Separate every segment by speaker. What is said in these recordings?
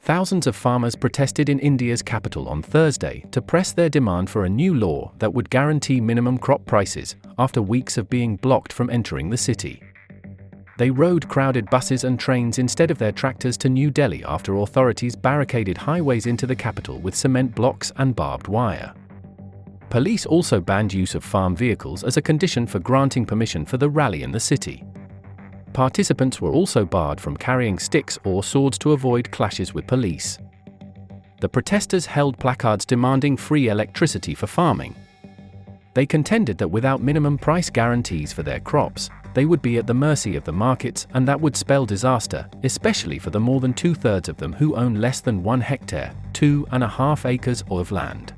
Speaker 1: Thousands of farmers protested in India's capital on Thursday to press their demand for a new law that would guarantee minimum crop prices after weeks of being blocked from entering the city. They rode crowded buses and trains instead of their tractors to New Delhi after authorities barricaded highways into the capital with cement blocks and barbed wire. Police also banned use of farm vehicles as a condition for granting permission for the rally in the city. Participants were also barred from carrying sticks or swords to avoid clashes with police. The protesters held placards demanding free electricity for farming. They contended that without minimum price guarantees for their crops, they would be at the mercy of the markets, and that would spell disaster, especially for the more than two-thirds of them who own less than 1 hectare, 2.5 acres of land.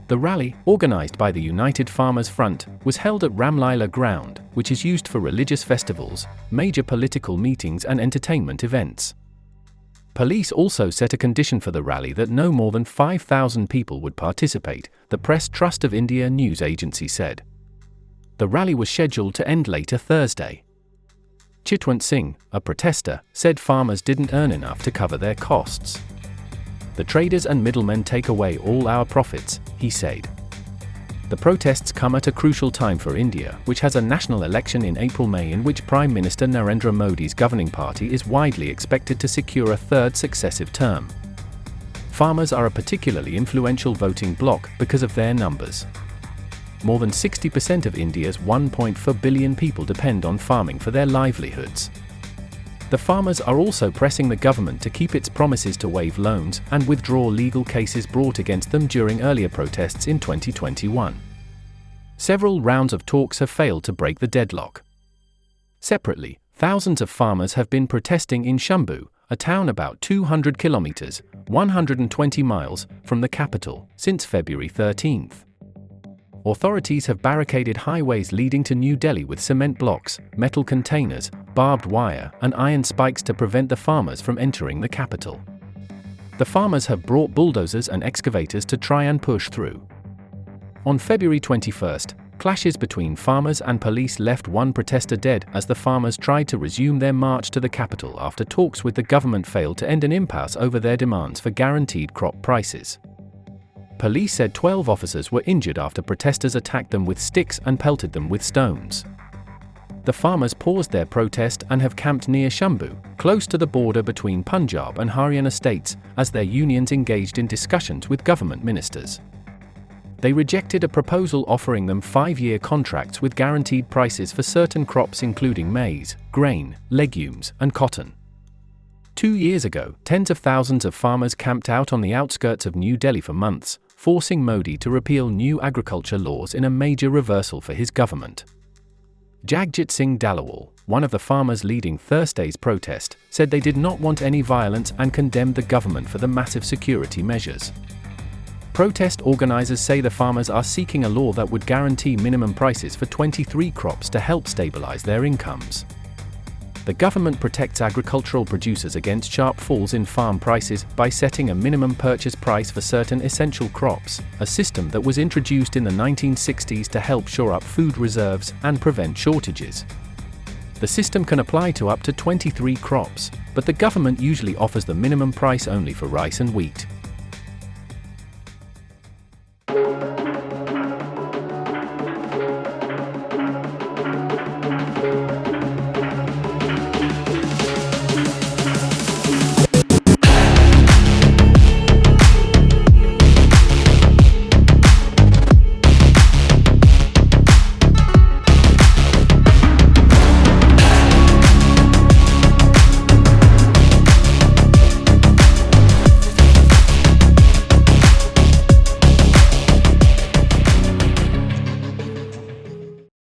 Speaker 1: The rally, organized by the United Farmers Front, was held at Ramlila Ground, which is used for religious festivals, major political meetings and entertainment events. Police also set a condition for the rally that no more than 5,000 people would participate, the Press Trust of India news agency said. The rally was scheduled to end later Thursday. Chitwant Singh, a protester, said farmers didn't earn enough to cover their costs. "The traders and middlemen take away all our profits," he said. The protests come at a crucial time for India, which has a national election in April-May in which Prime Minister Narendra Modi's governing party is widely expected to secure a third successive term. Farmers are a particularly influential voting bloc because of their numbers. More than 60% of India's 1.4 billion people depend on farming for their livelihoods. The farmers are also pressing the government to keep its promises to waive loans and withdraw legal cases brought against them during earlier protests in 2021. Several rounds of talks have failed to break the deadlock. Separately, thousands of farmers have been protesting in Shambhu, a town about 200 kilometers, 120 miles, from the capital, since February 13th. Authorities have barricaded highways leading to New Delhi with cement blocks, metal containers, barbed wire, and iron spikes to prevent the farmers from entering the capital. The farmers have brought bulldozers and excavators to try and push through. On February 21st, clashes between farmers and police left one protester dead as the farmers tried to resume their march to the capital after talks with the government failed to end an impasse over their demands for guaranteed crop prices. Police said 12 officers were injured after protesters attacked them with sticks and pelted them with stones. The farmers paused their protest and have camped near Shambhu, close to the border between Punjab and Haryana states, as their unions engaged in discussions with government ministers. They rejected a proposal offering them 5-year contracts with guaranteed prices for certain crops including maize, grain, legumes, and cotton. 2 years ago, tens of thousands of farmers camped out on the outskirts of New Delhi for months, forcing Modi to repeal new agriculture laws in a major reversal for his government. Jagjit Singh Dalawal, one of the farmers leading Thursday's protest, said they did not want any violence and condemned the government for the massive security measures. Protest organizers say the farmers are seeking a law that would guarantee minimum prices for 23 crops to help stabilize their incomes. The government protects agricultural producers against sharp falls in farm prices by setting a minimum purchase price for certain essential crops, a system that was introduced in the 1960s to help shore up food reserves and prevent shortages. The system can apply to up to 23 crops, but the government usually offers the minimum price only for rice and wheat.